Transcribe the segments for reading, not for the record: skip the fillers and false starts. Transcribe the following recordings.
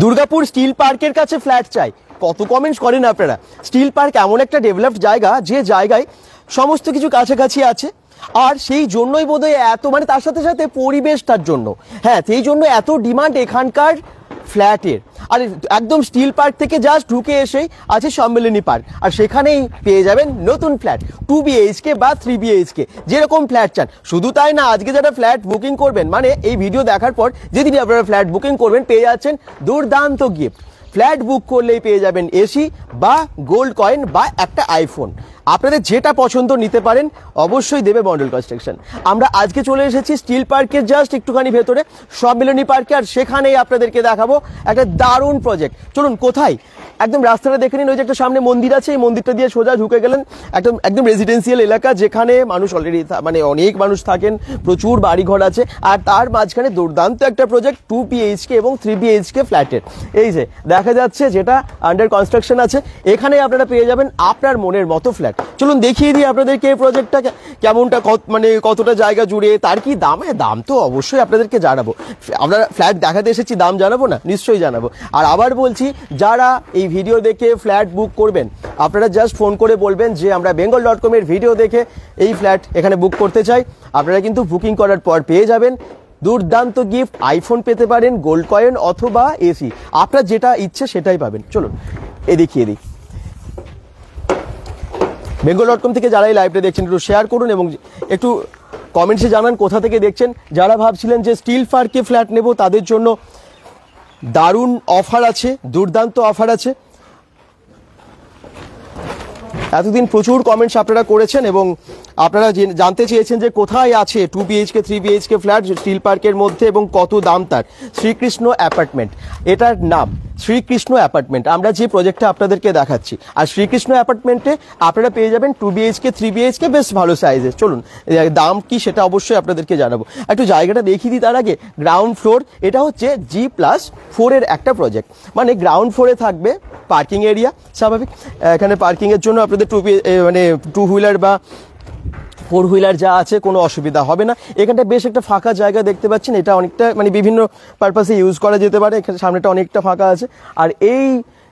Durgapur still পার্কের কাছে flat চাই, কত কমেন্টস করেন আপনারা। স্টিল পার্ক এমন একটা ডেভেলপড জায়গা যে জায়গায় সমস্ত কিছু কাছাকাছি আছে, আর সেই জন্যই বোধহয় এত, মানে তার সাথে সাথে পরিবেশটার জন্য, হ্যাঁ সেই জন্য এত ডিমান্ড এখানকার ফ্ল্যাটের। আর একদম স্টিল পার্ক থেকে জাস্ট ঢুকে এসেই আছে সম্মেলনী পার্ক, আর সেখানেই পেয়ে যাবেন নতুন ফ্ল্যাট 2 BHK বা 3 BHK, যেরকম ফ্ল্যাট চান। শুধু তাই না, আজকে যারা ফ্ল্যাট বুকিং করবেন, মানে এই ভিডিও দেখার পর যেদিনই আপনারা ফ্ল্যাট বুকিং করবেন পেয়ে যাচ্ছেন দুর্দান্ত গিফট। ফ্ল্যাট বুক করলেই পেয়ে যাবেন এসি বা গোল্ড কয়েন বা একটা আইফোন, আপনাদের যেটা পছন্দ নিতে পারেন, অবশ্যই দেবে মন্ডল কনস্ট্রাকশন। আমরা আজকে চলে এসেছি স্টিল পার্কের জাস্ট একটুখানি ভেতরে সম্মেলনী পার্কে, আর সেখানেই আপনাদেরকে দেখাবো একটা দারুণ প্রজেক্ট। চলুন কোথায়, একদম রাস্তাটা দেখে নিন, ওই যে একটা সামনে মন্দির আছে, এই মন্দিরটা দিয়ে সোজা ঢুকে গেলেন একদম রেজিডেন্সিয়াল এলাকা, যেখানে মানুষ অলরেডি, মানে অনেক মানুষ থাকেন, প্রচুর বাড়িঘর আছে, আর তার মাঝখানে দুর্দান্ত একটা প্রজেক্ট 2 BHK এবং 3 BHK ফ্ল্যাটের। এই যে দেখা যাচ্ছে যেটা আন্ডার কনস্ট্রাকশন আছে, এখানে আপনারা পেয়ে যাবেন আপনার মনের মতো ফ্ল্যাট। চলুন দেখিয়ে দিই আপনাদেরকে এই প্রজেক্টটা কেমনটা, মানে কতটা জায়গা জুড়ে, তার কি দাম। হ্যাঁ দাম তো অবশ্যই আপনাদেরকে জানাবো, আমরা ফ্ল্যাট দেখাতে এসেছি, দাম জানাবো না, নিশ্চয়ই জানাবো। আর আবার বলছি, যারা এই ভিডিও দেখে ফ্ল্যাট বুক করবেন, আপনারা জাস্ট ফোন করে বলবেন যে আমরা bengal.com এর ভিডিও দেখে এই ফ্ল্যাট এখানে বুক করতে চাই। আপনারা কিন্তু বুকিং করার পর পেয়ে যাবেন দুর্দান্ত গিফট, আইফোন পেতে পারেন, গোল্ড কয়েন অথবা এসি, আপনার যেটা ইচ্ছে সেটাই পাবেন। চলুন এ দেখিয়ে দিই। bengal.com থেকে যারা এই লাইভটা দেখছেন একটু শেয়ার করুন এবং একটু কমেন্টসে জানান কোথা থেকে দেখছেন। যারা ভাবছিলেন যে স্টিল পার্কে ফ্ল্যাট নেব, তাদের জন্য দারুণ অফার আছে, দুর্দান্ত অফার আছে। এতদিন প্রচুর কমেন্টস আপনারা করেছেন এবং আপনারা জানতে চেয়েছেন যে কোথায় আছে 2 BHK 3 BHK ফ্ল্যাট স্টিল পার্কের মধ্যে এবং কত দাম তার। শ্রীকৃষ্ণ অ্যাপার্টমেন্ট, এটার নাম শ্রীকৃষ্ণ অ্যাপার্টমেন্ট, আমরা যে প্রজেক্টটা আপনাদেরকে দেখাচ্ছি। আর শ্রীকৃষ্ণ অ্যাপার্টমেন্টে আপনারা পেয়ে যাবেন 2 BHK 3 BHK বেশ ভালো সাইজের। চলুন দাম কি সেটা অবশ্যই আপনাদেরকে জানাবো। একটু জায়গাটা দেখিয়ে দিই তার আগে। গ্রাউন্ড ফ্লোর, এটা হচ্ছে G+4 এর একটা প্রজেক্ট, মানে গ্রাউন্ড ফ্লোরে থাকবে পার্কিং এরিয়া, স্বাভাবিক এখানে পার্কিংয়ের জন্য আপনাদের টু হুইলার বা 4 হুইলার যা আছে কোনো অসুবিধা হবে না। এখানটা বেশ একটা ফাঁকা জায়গা দেখতে পাচ্ছেন, এটা অনেকটা মানে বিভিন্ন পারপাসে ইউজ করা যেতে পারে। এখানে সামনেটা অনেকটা ফাঁকা আছে, আর এই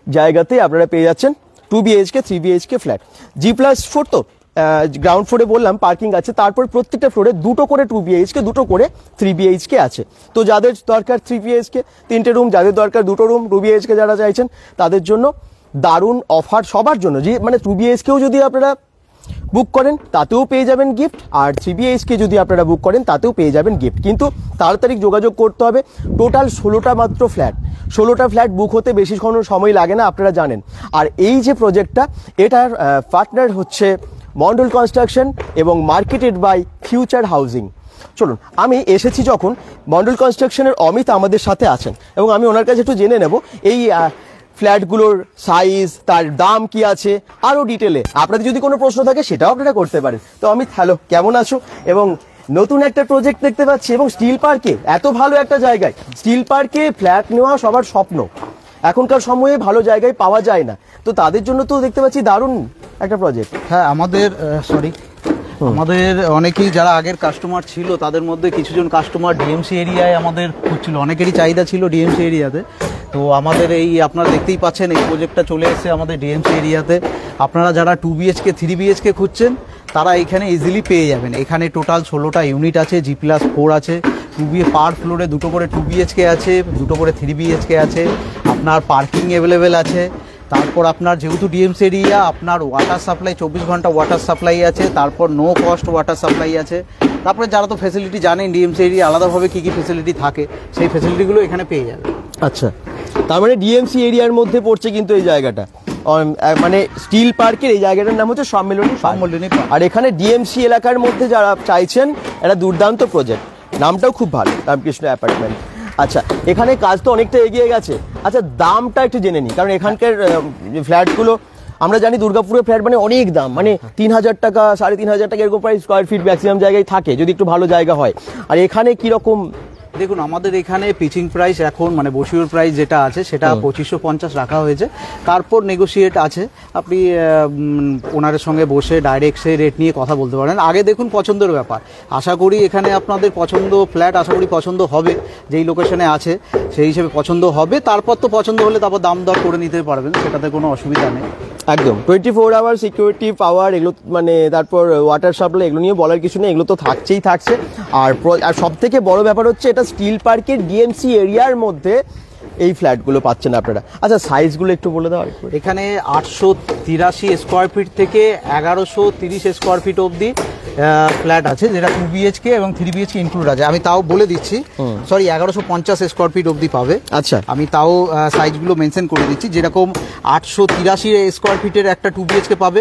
জায়গাতে আপনারা পেয়ে যাচ্ছেন 2 BHK 3 BHK ফ্ল্যাট। G+4 তো গ্রাউন্ড ফ্লোরে বললাম পার্কিং আছে, তারপর প্রত্যেকটা ফ্লোরে দুটো করে 2 BHK, দুটো করে 3 BHK আছে। তো যাদের দরকার 3 BHK 3টে রুম, যাদের দরকার 2টো রুম 2 BHK যারা চাইছেন, তাদের জন্য দারুণ অফার সবার জন্য। যে মানে 2 BHKও যদি আপনারা বুক করেন তাতেও পেয়ে যাবেন গিফট, আর 3 BHK যদি আপনারা বুক করেন তাতেও পেয়ে যাবেন গিফট। কিন্তু তাড়াতাড়ি যোগাযোগ করতে হবে। টোটাল 16টা মাত্র ফ্ল্যাট, 16টা ফ্ল্যাট বুক হতে বেশি সময় লাগে না, আপনারা জানেন। আর এই যে প্রজেক্টটা, এটার পার্টনার হচ্ছে মন্ডল কনস্ট্রাকশন এবং মার্কেটেড বাই ফিউচার হাউজিং। চলুন, আমি এসেছি যখন, মন্ডল কনস্ট্রাকশনের অমিত আমাদের সাথে আছেন এবং আমি ওনার কাছে একটু জেনে নেব এই ফ্ল্যাটগুলোর সাইজ, তার দাম কি আছে, আরও ডিটেলে। আপনাদের যদি কোনো প্রশ্ন থাকে সেটাও আপনারা করতে পারেন। তো অমিত, হ্যালো, কেমন আছো? এবং নতুন একটা প্রজেক্ট দেখতে পাচ্ছি এবং স্টিল পার্কে, এত ভালো একটা জায়গায় স্টিল পার্কে ফ্ল্যাট নেওয়া সবার স্বপ্ন, এখনকার সময়ে ভালো জায়গায় পাওয়া যায় না, তো তাদের জন্য তো দেখতে পাচ্ছি দারুণ একটা প্রজেক্ট। হ্যাঁ, আমাদের অনেকেই যারা আগের কাস্টমার ছিল, তাদের মধ্যে কিছুজন কাস্টমার ডিএমসি এরিয়ায় আমাদের খুঁজছিল, অনেকেরই চাহিদা ছিল ডিএমসি এরিয়াতে। তো আমাদের এই আপনারা দেখতেই পাচ্ছেন এই প্রজেক্টটা চলে এসেছে আমাদের ডিএমসি এরিয়াতে। আপনারা যারা 2 BHK 3 BHK খুঁজছেন, তারা এখানে ইজিলি পেয়ে যাবেন। এখানে টোটাল 16টা ইউনিট আছে, G+4 আছে, 2 পার ফ্লোরে দুটো করে 2 BHK আছে, দুটো করে 3 BHK আছে, আপনার পার্কিং অ্যাভেলেবেল আছে। তারপর আপনার যেহেতু ডিএমসি এরিয়া, আপনার ওয়াটার সাপ্লাই 24 ঘন্টা ওয়াটার সাপ্লাই আছে, তারপর নো কস্ট ওয়াটার সাপ্লাই আছে। তারপরে যারা তো ফ্যাসিলিটি জানেন ডিএমসি এরিয়া আলাদাভাবে কী কী ফ্যাসিলিটি থাকে, সেই ফ্যাসিলিটিগুলো এখানে পেয়ে যাবে। আচ্ছা, তার মানে ডিএমসি এরিয়ার মধ্যে পড়ছে কিন্তু এই জায়গাটা, মানে স্টিল পার্কের এই জায়গাটার নাম হচ্ছে সম্মেলনী। আর এখানে ডিএমসি এলাকার মধ্যে যারা চাইছেন, একটা দুর্দান্ত প্রজেক্ট, নামটাও খুব ভালো, রামকৃষ্ণ অ্যাপার্টমেন্ট। আচ্ছা, এখানে কাজ তো অনেকটা এগিয়ে গেছে। আচ্ছা, দামটা একটু জেনে নিই, কারণ এখানকার ফ্ল্যাটগুলো আমরা জানি দুর্গাপুরের ফ্ল্যাট মানে অনেক দাম, মানে 3000 টাকা 3500 টাকা এরকম প্রায় স্কোয়ার ফিট ম্যাক্সিমাম জায়গায় থাকে, যদি একটু ভালো জায়গা হয়। আর এখানে কিরকম দেখুন আমাদের এখানে পিচিং প্রাইস এখন মানে বসিওর প্রাইস যেটা আছে সেটা 2550 রাখা হয়েছে, তারপর নেগোসিয়েট আছে, আপনি ওনারের সঙ্গে বসে ডাইরেক্ট সেই রেট নিয়ে কথা বলতে পারেন। আগে দেখুন পছন্দের ব্যাপার, আশা করি এখানে আপনাদের পছন্দ ফ্ল্যাট আশা করি পছন্দ হবে, যেই লোকেশনে আছে সেই হিসেবে পছন্দ হবে, তারপর তো পছন্দ হলে তারপর দাম দর করে নিতে পারবেন, সেটাতে কোনো অসুবিধা নেই। একদম 24 আওয়ার সিকিউরিটি পাওয়ার এগুলো মানে তারপর ওয়াটার সাপ্লাই এগুলো নিয়ে বলার কিছু নেই, এগুলো তো থাকছে। আর সব থেকে বড় ব্যাপার হচ্ছে এটা স্টিল পার্কের ডিএমসি এরিয়ার মধ্যে এই ফ্ল্যাটগুলো পাচ্ছেন আপনারা। আচ্ছা সাইজগুলো একটু বলে দাও। এখানে 883 স্কোয়ার ফিট থেকে 1130 স্কোয়ার ফিট অবধি ফ্ল্যাট আছে, যেটা 2 BHK এবং 3 BHK ইনক্লুড আছে। আমি তাও বলে দিচ্ছি, সরি 1150 স্কোয়ার ফিট অবধি পাবে। আচ্ছা আমি তাও সাইজগুলো মেনশন করে দিচ্ছি, যেরকম 883 স্কোয়ার ফিটের একটা 2 BHK পাবে,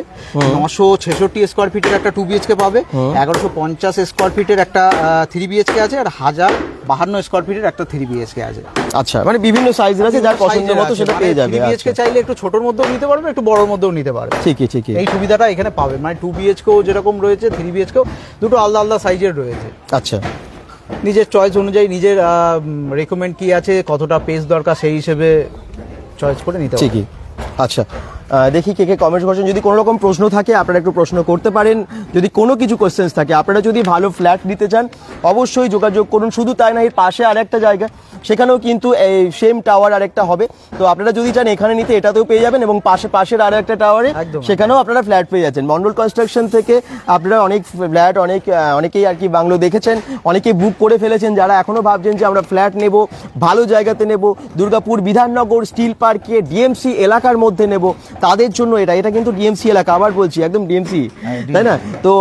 966 স্কোয়ার ফিটের একটা 2 BHK পাবে, 1150 স্কোয়ার ফিটের একটা 3 BHK আছে, আর 1052 স্কোয়ার ফিটের একটা 3 BHK আছে। আচ্ছা মানে বিভিন্ন সাইজের আছে, যার পছন্দ মতো সেটা পেয়ে যাবে। 3 BHK চাইলে একটু ছোটর মধ্যেও নিতে পারবে, একটু বড়র মধ্যেও নিতে পারবে। ঠিকই এই সুবিধাটা এখানে পাবে, মানে 2 BHK যেরকম রয়েছে 3 BHK দুটো আলাদা আলাদা সাইজের রয়েছে। আচ্ছা নিজের চয়েস অনুযায়ী নিজের রেকমেন্ড কি আছে, কতটা পেজ দরকার সেই হিসেবে চয়েস করে নিতে হবে। ঠিকই। আচ্ছা দেখি কে কমেন্ট করছেন। যদি কোনো রকম প্রশ্ন থাকে আপনারা একটু প্রশ্ন করতে পারেন, যদি কোনো কিছু কোশ্চেন্স থাকে, আপনারা যদি ভালো ফ্ল্যাট নিতে চান অবশ্যই যোগাযোগ করুন। শুধু তাই না, এর পাশে আরেকটা জায়গা, সেখানেও কিন্তু এই সেম টাওয়ার আরেকটা হবে, তো আপনারা যদি চান এখানে নিতে এটাতেও পেয়ে যাবেন, এবং পাশের আরেকটা টাওয়ারে সেখানেও আপনারা ফ্ল্যাট পেয়ে যাচ্ছেন। মন্ডল কনস্ট্রাকশন থেকে আপনারা অনেক ফ্ল্যাট অনেকেই আর কি বাংলো দেখেছেন, অনেকেই বুক করে ফেলেছেন, যারা এখনো ভাবছেন যে আমরা ফ্ল্যাট নেব, ভালো জায়গাতে নেব, দুর্গাপুর বিধাননগর স্টিল পার্কে ডিএমসি এলাকার মধ্যে নেব, তাদের জন্য এটা কিন্তু ডিএমসি এলাকা, আবার বলছি একদম ডিএমসি, তাই না? তো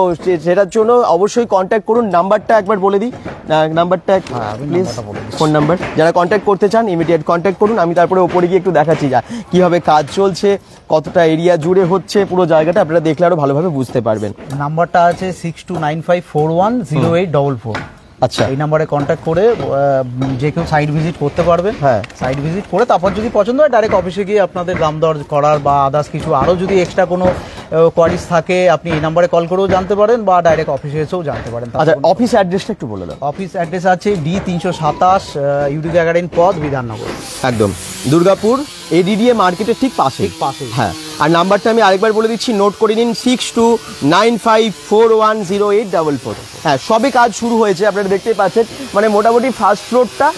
সেটার জন্য অবশ্যই কন্ট্যাক্ট করুন। নাম্বারটা একবার বলে দিই, নাম্বারটা প্লিজ, ফোন নাম্বার, যারা কন্ট্যাক্ট করতে চান ইমিডিয়েট কন্ট্যাক্ট করুন। আমি তারপরে ওপরে গিয়ে একটু দেখাচ্ছি কিভাবে কাজ চলছে, কতটা এরিয়া জুড়ে হচ্ছে পুরো জায়গাটা, আপনারা দেখলে আরো ভালোভাবে বুঝতে পারবেন। নাম্বারটা আছে 6295410844। আচ্ছা, এই নাম্বারে কন্ট্যাক্ট করে যে কেউ সাইট ভিজিট করতে পারবেন। হ্যাঁ, সাইট ভিজিট করে তারপর যদি পছন্দ হয় ডাইরেক্ট অফিসে গিয়ে আপনাদের দাম দর করার বা আদার্স কিছু আরও যদি এক্সট্রা কোনো কোয়ারিজ থাকে আপনি এই নাম্বারে কল করেও জানতে পারেন বা ডাইরেক্ট অফিসে এসেও জানতে পারেন। আচ্ছা, অফিস অ্যাড্রেসটা একটু বলে দাও। অফিস অ্যাড্রেস আছে D327 ইউডিকা গার্ডেন পথ, বিধাননগর, একদম দুর্গাপুর এডিডিএ মার্কেটের ঠিক পাশে। হ্যাঁ, আর নাম্বারটা আমি আরেকবার বলে দিচ্ছি, নোট করে নিন, 6295410844। হ্যাঁ, সবে কাজ শুরু হয়েছে, আপনারা দেখতেই পাচ্ছেন, মানে মোটামুটি ফার্স্ট ফ্লোরটা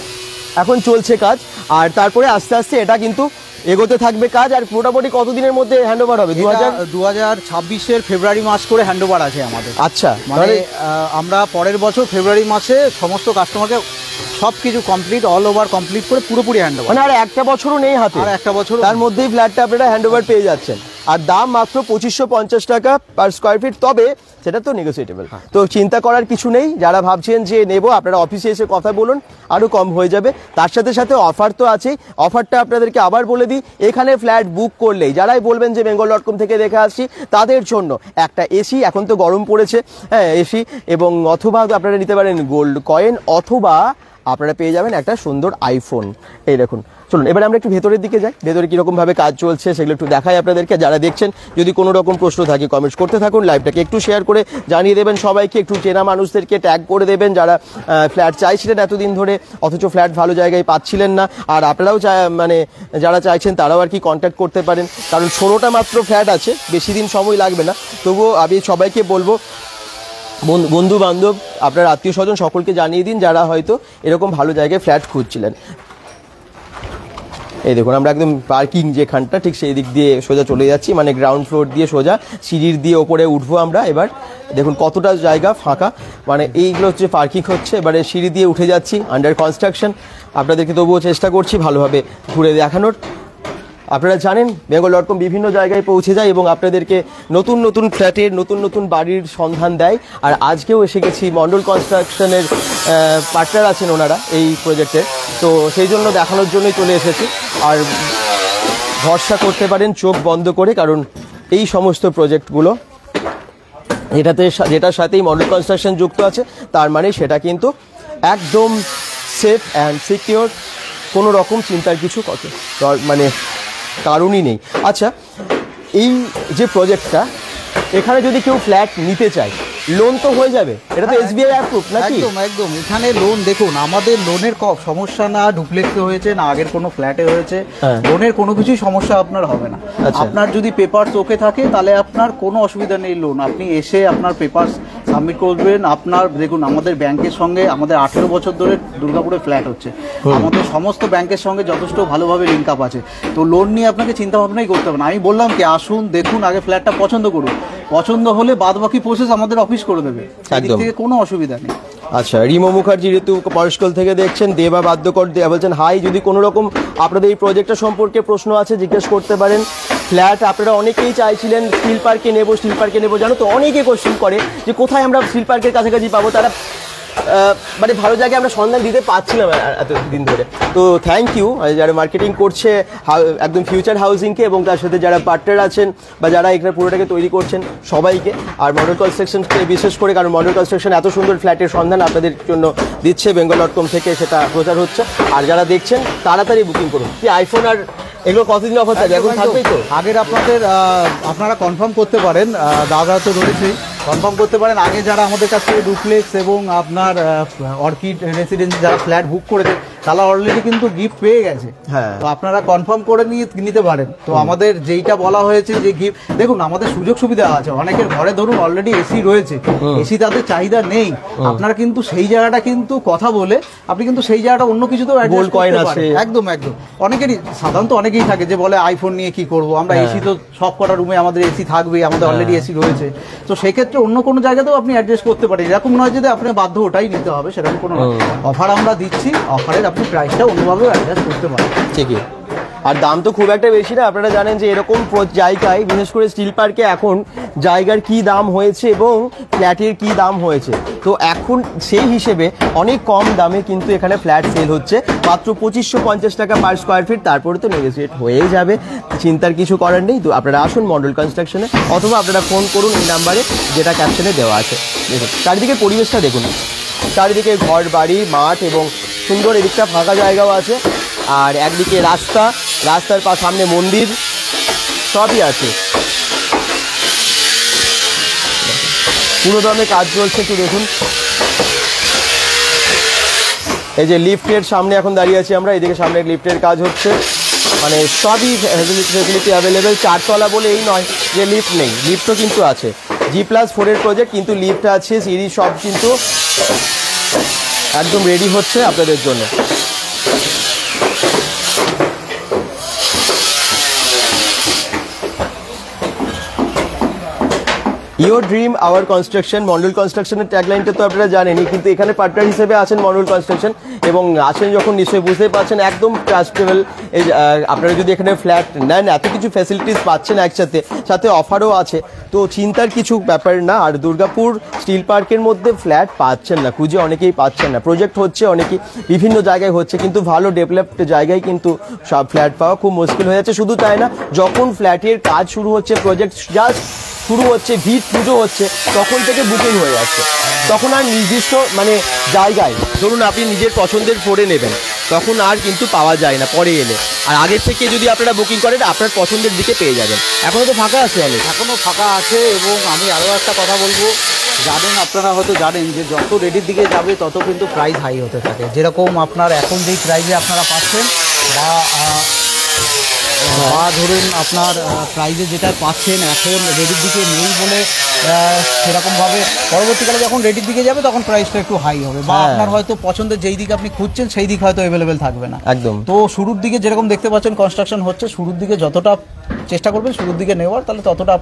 এখন চলছে কাজ, আর তারপরে আস্তে আস্তে এটা কিন্তু এগোতে থাকবে কাজ। আর মোটামুটি কতদিনের মধ্যে হ্যান্ডওভার হবে? 2026-এর ফেব্রুয়ারি মাস করে হ্যান্ডওভার আছে আমাদের। আচ্ছা, মানে আমরা পরের বছর ফেব্রুয়ারি মাসে সমস্ত কাস্টমারকে সবকিছু কমপ্লিট অল ওভার কমপ্লিট করে পুরোপুরি হ্যান্ডওভার, মানে আর একটা বছরও নেই হাতে, আর একটা বছর তার মধ্যেই ফ্ল্যাটটা আপনারা হ্যান্ডওভার পেয়ে যাচ্ছেন। আর দাম মাত্র 2550 টাকা পার স্কোয়ার ফিট, তবে সেটা তো নেগোসিয়েটেবল, তো চিন্তা করার কিছু নেই। যারা ভাবছেন যে নেব, আপনারা অফিসে এসে কথা বলুন, আরও কম হয়ে যাবে। তার সাথে সাথে অফার তো আছেই, অফারটা আপনাদেরকে আবার বলে দিই, এখানে ফ্ল্যাট বুক করলেই যারাই বলবেন যে bengal.com থেকে দেখে আসছি, তাদের জন্য একটা এসি, এখন তো গরম পড়েছে, হ্যাঁ এসি, এবং অথবা আপনারা নিতে পারেন গোল্ড কয়েন, অথবা আপনারা পেয়ে যাবেন একটা সুন্দর আইফোন। এই দেখুন, চলুন এবার আমরা একটু ভেতরের দিকে যাই, ভেতরে কীরকম ভাবে কাজ চলছে সেগুলো একটু দেখাই আপনাদেরকে। যারা দেখছেন যদি কোনো রকম প্রশ্ন থাকে কমেন্টস করতে থাকুন, লাইভটাকে একটু শেয়ার করে জানিয়ে দেবেন সবাইকে, একটু চেনা মানুষদেরকে ট্যাগ করে দেবেন যারা ফ্ল্যাট চাইছিলেন এতদিন ধরে, অথচ ফ্ল্যাট ভালো জায়গায় পাচ্ছিলেন না। আর আপনারাও মানে যারা চাইছেন তারাও আর কি কন্ট্যাক্ট করতে পারেন, কারণ 16টা মাত্র ফ্ল্যাট আছে, বেশি দিন সময় লাগবে না। তবুও আমি সবাইকে বলবো, বন্ধু বান্ধব, আপনার আত্মীয় স্বজন সকলকে জানিয়ে দিন যারা হয়তো এরকম ভালো জায়গায় ফ্ল্যাট খুঁজছিলেন। এই দেখুন, আমরা একদম পার্কিং যেখানটা ঠিক সেই দিক দিয়ে সোজা চলে যাচ্ছি, মানে গ্রাউন্ড ফ্লোর দিয়ে সোজা সিঁড়ির দিয়ে ওপরে উঠবো আমরা। এবার দেখুন কতটা জায়গা ফাঁকা, মানে এইগুলো হচ্ছে পার্কিং হচ্ছে, এবারে সিঁড়ি দিয়ে উঠে যাচ্ছি, আন্ডার কনস্ট্রাকশন। আপনাদেরকে তবুও চেষ্টা করছি ভালোভাবে ঘুরে দেখানোর। আপনারা জানেন bengal.com বিভিন্ন জায়গায় পৌঁছে যায় এবং আপনাদেরকে নতুন নতুন ফ্ল্যাটের, নতুন নতুন বাড়ির সন্ধান দেয়। আর আজকেও এসে গেছি, মন্ডল কনস্ট্রাকশনের পার্টনার আছেন ওনারা এই প্রজেক্টে, তো সেই জন্য দেখানোর জন্যই চলে এসেছি। আর ভরসা করতে পারেন চোখ বন্ধ করে, কারণ এই সমস্ত প্রজেক্টগুলো যেটার সাথেই মন্ডল কনস্ট্রাকশন যুক্ত আছে, তার মানে সেটা কিন্তু একদম সেফ অ্যান্ড সিকিওর, কোনো রকম চিন্তার কিছু মানে কারণই নেই। আচ্ছা, এই যে প্রজেক্টটা, এখানে যদি কেউ ফ্ল্যাট নিতে চায় লোন তো হয়ে যাবে, এটা তো SBI অ্যাপ্রুভ নাকি? একদম একদম, এখানে লোন দেখুন, আমাদের লোনের সমস্যা না ডুপ্লেক্সে হয়েছে না আগের কোনো ফ্ল্যাটে হয়েছে, লোনের কোনো কিছুই সমস্যা আপনার হবে না। আপনার যদি পেপার ওকে থাকে তাহলে আপনার কোনো অসুবিধা নেই লোন, আপনি এসে আপনার পেপার সাবমিট করবেন। আপনার দেখুন আমাদের ব্যাংকের সঙ্গে আমাদের 18 বছর ধরে দুর্গাপুরে ফ্ল্যাট হচ্ছে, আমাদের সমস্ত ব্যাংকের সঙ্গে যথেষ্ট ভালোভাবে লিঙ্ক আপ আছে, তো লোন নিয়ে আপনাকে চিন্তা ভাবনাই করতে হবে না। আমি বললাম কি আসুন দেখুন, আগে ফ্ল্যাটটা পছন্দ করুন, পছন্দ হলে বাদ বাকি প্রসেস আমাদের অফিস করে দেবে, সেদিক থেকে কোনো অসুবিধা নেই। আচ্ছা, রিমো মুখার্জি ঋতু পরশকল থেকে দেখছেন, দেবা বাদ্যকর দেয়া বলছেন হাই, যদি কোনো রকম আপনাদের এই প্রজেক্টটা সম্পর্কে প্রশ্ন আছে জিজ্ঞেস করতে পারেন। ফ্ল্যাট আপনারা অনেকেই চাইছিলেন স্টিল পার্কে নেব, স্টিল পার্কে নেব, জানো তো অনেকে কোশ্চেন করে যে কোথায় আমরা স্টিল পার্কের কাছাকাছি পাবো, তারা মানে ভালো জায়গায় আমরা সন্ধান দিতে পারছিলাম এতদিন ধরে। তো থ্যাংক ইউ যারা মার্কেটিং করছে একদম ফিউচার হাউজিংকে, এবং তার সাথে যারা পার্টনার আছেন বা যারা এখানে পুরোটাকে তৈরি করছেন সবাইকে, আর মডেল কনস্ট্রাকশনকে বিশেষ করে, কারণ মডেল কনস্ট্রাকশন এত সুন্দর ফ্ল্যাটের সন্ধান আপনাদের জন্য দিচ্ছে, bengal.com থেকে সেটা প্রচার হচ্ছে। আর যারা দেখছেন তাড়াতাড়ি বুকিং করুন। কি আইফোন আর এগুলো কতদিন অফার থাকবে? এখন থাকবেই তো? আগের আপনারা কনফার্ম করতে পারেন, দাদা তো রয়েছেই, কনফার্ম করতে পারেন। আগে যারা আমাদের কাছ থেকে ডুপ্লেক্স এবং আপনার অর্কিড রেসিডেন্সি যারা ফ্ল্যাট বুক করেছে তারা অলরেডি কিন্তু গিফট পেয়ে গেছে। হ্যাঁ, তো আপনারা কনফার্ম করে নিতে পারেন। তো আমাদের যেইটা বলা হয়েছে যে গিফট, দেখুন আমাদের সুযোগ সুবিধা আছে, অনেকের ঘরে ধরুন অলরেডি এসি রয়েছে, এসি তাদের চাহিদা নেই, আপনারা কিন্তু সেই জায়গাটা কিন্তু কথা বলে আপনি কিন্তু সেই জায়গাটা অন্য কিছুতেও অ্যাডজাস্ট করতে পারেন। একদম একদম, অনেকেরই সাধারণত অনেকেই থাকে যে বলে আইফোন নিয়ে কি করব, আমরা এসি তো সব কটা রুমে আমাদের এসি থাকবে, আমাদের অলরেডি এসি রয়েছে, তো সেই ক্ষেত্রে অন্য কোনো জায়গাতেও আপনি অ্যাডজাস্ট করতে পারেন। এরকম নয় যে আপনি বাধ্য ওটাই নিতে হবে, সেরকম কোনো অফার আমরা দিচ্ছি, অফারের আপনি প্রাইসটা অন্যভাবেও অ্যাডজাস্ট করতে পারেন। ঠিকই, আর দাম তো খুব একটা বেশি না। আপনারা জানেন যে এরকম জায়গায় বিশেষ করে স্টিল পার্কে এখন জায়গার কি দাম হয়েছে এবং ফ্ল্যাটের কি দাম হয়েছে, তো এখন সেই হিসেবে অনেক কম দামে কিন্তু এখানে ফ্ল্যাট সেল হচ্ছে, মাত্র 2550 টাকা পার স্কোয়ার ফিট। তারপরে তো নেগোসিয়েট হয়েই যাবে, চিন্তার কিছু করার নেই। তো আপনারা আসুন মডেল কনস্ট্রাকশনে, অথবা আপনারা ফোন করুন এই নাম্বারে যেটা ক্যাপশনে দেওয়া আছে। দেখুন চারিদিকে পরিবেশটা দেখুন, চারিদিকে ঘর বাড়ি মাঠ এবং সুন্দর, এদিকটা ফাঁকা জায়গাও আছে, আর একদিকে রাস্তার সামনে মন্দির, সবই আছে। পুরো দমে কাজ চলছে, একটু দেখুন। এই যে লিফটের সামনে এখন দাঁড়িয়ে আছি আমরা, এদিকে সামনে লিফটের কাজ হচ্ছে, মানে সবই ফেসিলিটি অ্যাভেলেবেল। 4 তলা বলে এই নয় যে লিফট নেই, লিফটও কিন্তু আছে। G+4 এর প্রজেক্ট, কিন্তু লিফট আছে, সিঁড়ি সব কিন্তু একদম রেডি হচ্ছে আপনাদের জন্য। Your dream our construction, Mondal কনস্ট্রাকশনের ট্যাগলাইনটা তো আপনারা জানেনই, কিন্তু এখানে পার্টনার হিসেবে আছেন মন্ডল কনস্ট্রাকশন, এবং আছেন যখন নিশ্চয়ই বুঝতেই পারছেন একদম ট্রাস্টেবল। এই আপনারা যদি এখানে ফ্ল্যাট নেন এত কিছু ফ্যাসিলিটিস পাচ্ছেন একসাথে, সাথে অফারও আছে, তো চিন্তার কিছু ব্যাপার না। আর দুর্গাপুর স্টিল পার্কের মধ্যে ফ্ল্যাট পাচ্ছেন না, খুঁজে অনেকেই পাচ্ছেন না, প্রজেক্ট হচ্ছে অনেকেই বিভিন্ন জায়গায় হচ্ছে, কিন্তু ভালো ডেভেলপড জায়গায় কিন্তু সব ফ্ল্যাট পাওয়া খুব মুশকিল হয়ে যাচ্ছে। শুধু তাই না, যখন ফ্ল্যাটের কাজ শুরু হচ্ছে, প্রজেক্ট জাস্ট শুরু হচ্ছে, ভিড় পুজো হচ্ছে, তখন থেকে বুকিং হয়ে যাচ্ছে, তখন আর নির্দিষ্ট মানে জায়গায় ধরুন আপনি নিজের পছন্দের ফ্লোরে নেবেন, তখন আর কিন্তু পাওয়া যায় না পরে এলে। আর আগের থেকে যদি আপনারা বুকিং করেন আপনার পছন্দের দিকে পেয়ে যাবেন। এখনও তো ফাঁকা আছে, এখনও ফাঁকা আছে। এবং আমি আরও একটা কথা বলবো, জানেন আপনারা হয়তো জানেন যে যত রেডির দিকে যাবে তত কিন্তু প্রাইস হাই হতে থাকে। যেরকম আপনার এখন যেই প্রাইসে আপনারা পাচ্ছেন বা ধরুন আপনার প্রাইজে যেটা পাচ্ছেন এখন রেডির দিকে নেই বলে সেরকমভাবে পরবর্তীকালে যখন রেডির দিকে যাবে তখন প্রাইসটা একটু হাই হবে, বা আপনার হয়তো পছন্দের যেই দিকে আপনি খুঁজছেন সেই দিক হয়তো অ্যাভেলেবেল থাকবে না। একদম। তো শুরুর দিকে যেরকম দেখতে পাচ্ছেন কনস্ট্রাকশন হচ্ছে, শুরুর দিকে যতটা চেষ্টা করবেন শুরুর দিকে নেওয়ার, তাহলে ততটা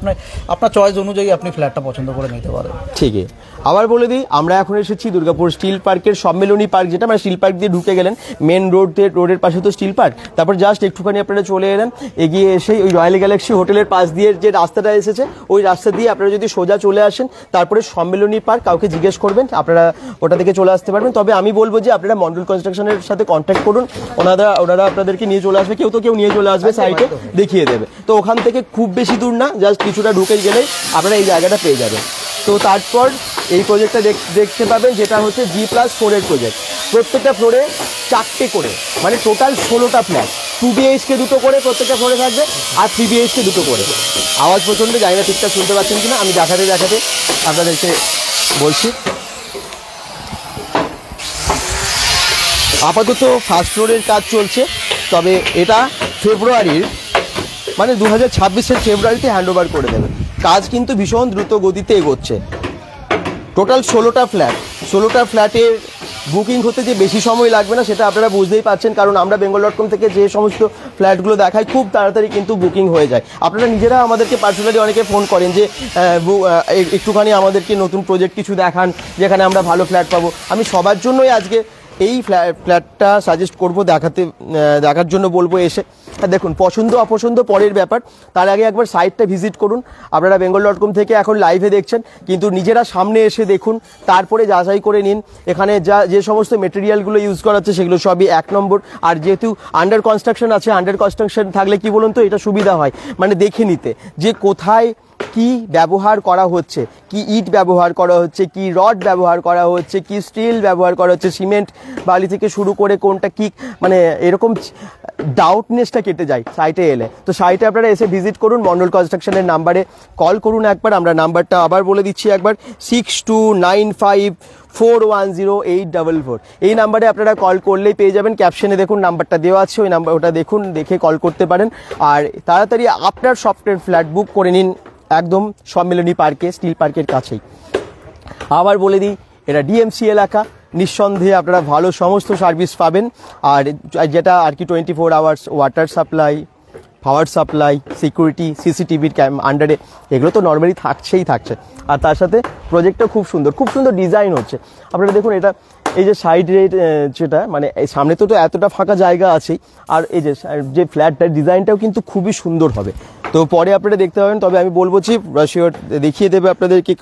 আপনার চয়েস অনুযায়ী আপনি ফ্ল্যাটটা পছন্দ করে নিতে পারবেন। ঠিকই। আবার বলে দিই, আমরা এখন এসেছি দুর্গাপুর স্টিল পার্কের সম্মেলনী পার্ক, যেটা মানে স্টিল পার্ক দিয়ে ঢুকে গেলেন মেন রোডের পাশে তো স্টিল পার্ক, তারপর জাস্ট একটুখানি আপনারা চলে এলেন, এগিয়ে এসে ওই রয়্যাল গ্যালাক্সি হোটেলের পাশ দিয়ে যে রাস্তাটা এসেছে ওই রাস্তা দিয়ে আপনারা যদি সোজা চলে আসেন, তারপরে সম্মেলনী পার্ক, কাউকে জিজ্ঞেস করবেন আপনারা ওটা থেকে চলে আসতে পারবেন। তবে আমি বলবো যে আপনারা মন্ডল কনস্ট্রাকশনের সাথে কন্ট্যাক্ট করুন, ওনারা আপনাদেরকে নিয়ে চলে আসবে, কেউ নিয়ে চলে আসবে, সাইটে দেখিয়ে দেবে। তো ওখান থেকে খুব বেশি দূর না, জাস্ট কিছুটা ঢুকে গেলেই আপনারা এই জায়গাটা পেয়ে যাবেন। তো তারপর এই প্রজেক্টটা দেখতে পাবেন, যেটা হচ্ছে G+4 এর প্রজেক্ট। প্রত্যেকটা ফ্লোরে 4টে করে, মানে টোটাল 16টা ফ্ল্যাট, 2 BHK 2 করে প্রত্যেকটা ফ্লোরে থাকবে, আর 3 BHK 2 করে। আওয়াজ প্রচণ্ড, জানি না ঠিকঠাক শুনতে পাচ্ছেন কিনা, আমি দেখাতে আপনাদেরকে বলছি। আপাতত ফার্স্ট ফ্লোরের কাজ চলছে, তবে এটা ফেব্রুয়ারির মানে 2026-এর ফেব্রুয়ারিতে হ্যান্ডওভার করে দেবে। কাজ কিন্তু ভীষণ দ্রুত গতিতে এগোচ্ছে। টোটাল 16টা ফ্ল্যাট, 16টা ফ্ল্যাটের বুকিং হতে যে বেশি সময় লাগবে না সেটা আপনারা বুঝতেই পারছেন, কারণ আমরা bengal.com থেকে যে সমস্ত ফ্ল্যাটগুলো দেখাই খুব তাড়াতাড়ি কিন্তু বুকিং হয়ে যায়। আপনারা নিজেরা আমাদেরকে পার্সোনালি অনেকে ফোন করেন যে একটুখানি আমাদেরকে নতুন প্রজেক্ট কিছু দেখান যেখানে আমরা ভালো ফ্ল্যাট পাবো। আমি সবার জন্যই আজকে এই ফ্ল্যাটটা সাজেস্ট করব, দেখার জন্য বলবো এসে। দেখুন, পছন্দ অপছন্দ পরের ব্যাপার, তার আগে একবার সাইটটা ভিজিট করুন। আপনারা bengal.com থেকে এখন লাইভে দেখছেন, কিন্তু নিজেরা সামনে এসে দেখুন, তারপরে যাচাই করে নিন। এখানে যে সমস্ত মেটেরিয়ালগুলো ইউজ করা হচ্ছে সেগুলো সবই 1 নম্বর। আর যেহেতু আন্ডার কনস্ট্রাকশন আছে, আন্ডার কনস্ট্রাকশন থাকলে কি বলুন তো, এটা সুবিধা হয় মানে দেখে নিতে যে কোথায় কি ব্যবহার করা হচ্ছে, কি ইট ব্যবহার করা হচ্ছে, কি রড ব্যবহার করা হচ্ছে, কি স্টিল ব্যবহার করা হচ্ছে, সিমেন্ট বালি থেকে শুরু করে কোনটা কি, মানে এরকম ডাউটনেসটা কেটে যায় সাইটে এলে। তো সাইটে আপনারা এসে ভিজিট করুন, মন্ডল কনস্ট্রাকশনের নাম্বারে কল করুন একবার। আমরা নাম্বারটা আবার বলে দিচ্ছি একবার, 6295410844। এই নাম্বারে আপনারা কল করলেই পেয়ে যাবেন। ক্যাপশনে দেখুন নাম্বারটা দেওয়া আছে, ওই নাম্বার ওটা দেখুন, দেখে কল করতে পারেন। আর তাড়াতাড়ি আপনার সফটওয়্যার ফ্ল্যাট বুক করে নিন একদম সম্মেলনী পার্কে, স্টিল পার্কের কাছেই। আবার বলে দিই, এটা ডিএমসি এলাকা, নিঃসন্দেহে আপনারা ভালো সমস্ত সার্ভিস পাবেন। আর যেটা আর কি 24 hours water supply, power supply, security, সিসিটিভির আন্ডারে, এগুলো তো নর্মালি থাকছে। আর তার সাথে প্রজেক্টটা খুব সুন্দর ডিজাইন হচ্ছে। আপনারা দেখুন, এটা এই যে সাইডে যেটা মানে সামনে তো এতটা ফাঁকা জায়গা আছেই, আর এই যে ফ্ল্যাটটার ডিজাইনটাও কিন্তু খুবই সুন্দর হবে। তো পরে আপনারা দেখতে পাবেন। তবে আমি বলবো যে রাশিয়ার দেখিয়ে দেবে আপনাদেরকে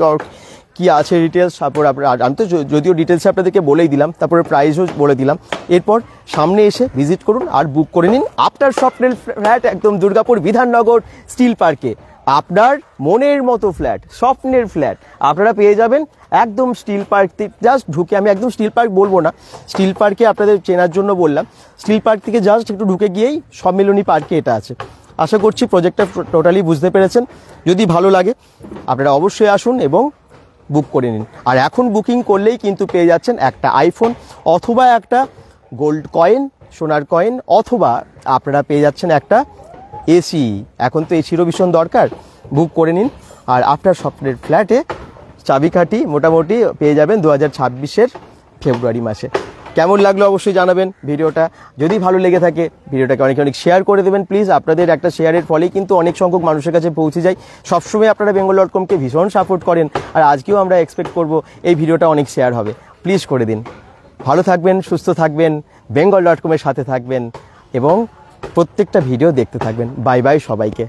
কি আছে ডিটেলস। তারপর আমি তো যদিও ডিটেলস আপনাদেরকে বলেই দিলাম, তারপরে প্রাইসও বলে দিলাম। এরপর সামনে এসে ভিজিট করুন আর বুক করে নিন আপনার স্বপ্নের ফ্ল্যাট, একদম দুর্গাপুর বিধাননগর স্টিল পার্কে। আপনার মনের মতো ফ্ল্যাট, স্বপ্নের ফ্ল্যাট আপনারা পেয়ে যাবেন একদম স্টিল পার্ক থেকে জাস্ট ঢুকে। আমি একদম স্টিল পার্ক বলবো না, স্টিল পার্কে আপনাদের চেনার জন্য বললাম। স্টিল পার্ক থেকে জাস্ট একটু ঢুকে গিয়েই সম্মেলনী পার্কে এটা আছে। আশা করছি প্রজেক্টটা টোটালি বুঝতে পেরেছেন। যদি ভালো লাগে আপনারা অবশ্যই আসুন এবং বুক করে নিন। আর এখন বুকিং করলেই কিন্তু পেয়ে যাচ্ছেন একটা আইফোন অথবা একটা গোল্ড কয়েন, সোনার কয়েন, অথবা আপনারা পেয়ে যাচ্ছেন একটা এসি। এখন তো এসিরও ভীষণ দরকার, বুক করে নিন। আর আপনার স্বপ্নের ফ্ল্যাটে চাবিকাঠি মোটামুটি পেয়ে যাবেন 2026-এর ফেব্রুয়ারি মাসে। কেমন লাগলো অবশ্যই জানাবেন ভিডিওটা। যদি ভালো লেগে থাকে ভিডিওটাকে অনেক শেয়ার করে দেবেন প্লিজ। আপনাদের একটা শেয়ারের ফলেই কিন্তু অনেক সংখ্যক মানুষের কাছে পৌঁছে যায়। সবসময় আপনারা bengal.com-কে ভীষণ সাপোর্ট করেন, আর আজকেও আমরা এক্সপেক্ট করব এই ভিডিওটা অনেক শেয়ার হবে। প্লিজ করে দিন। ভালো থাকবেন, সুস্থ থাকবেন, bengal.com-এর সাথে থাকবেন এবং প্রত্যেকটা ভিডিও দেখতে থাকবেন। বাই বাই সবাইকে।